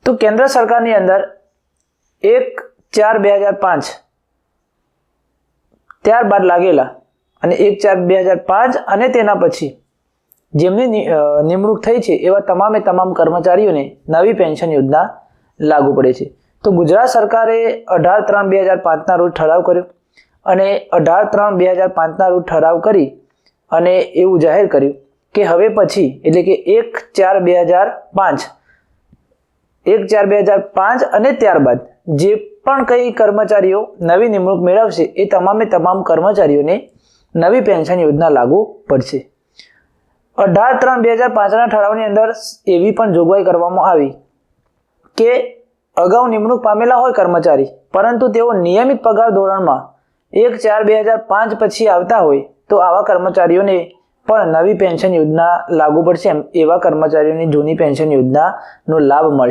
તો કેન્દ્ર સરકારની અંદર 1/4/2005 ત્યારબાદ લાગેલા અને 1/4/2005 અને તેના પછી જેમની નિમણૂક થઈ છે એવા તમામ કર્મચારીઓને નવી પેન્શન યોજના લાગુ પડે છે. તો ગુજરાત સરકારે 18/3/2005 રોજ ઠરાવ કર્યો અને 18/3/2005 રોજ ઠરાવ કરી અને એવું જાહેર કર્યું કે હવે પછી એટલે કે 1/4/2005 અને ત્યારબાદ જે પણ કઈ કર્મચારીઓ નવી નિમણૂક મેળવશે એ તમામ કર્મચારીઓને નવી પેન્શન યોજના લાગુ પડશે. 18/3/2005 ઠરાવની અંદર એવી પણ જોગવાઈ કરવામાં આવી કે અગાઉ નિમણૂક પામેલા હોય કર્મચારી પરંતુ તેઓ નિયમિત પગાર ધોરણમાં 1/4/2005 પછી આવતા હોય તો આવા કર્મચારીઓને પણ નવી પેન્શન યોજના લાગુ પડશે. એવા કર્મચારીઓની જૂની પેન્શન યોજનાનો લાભ મળશે.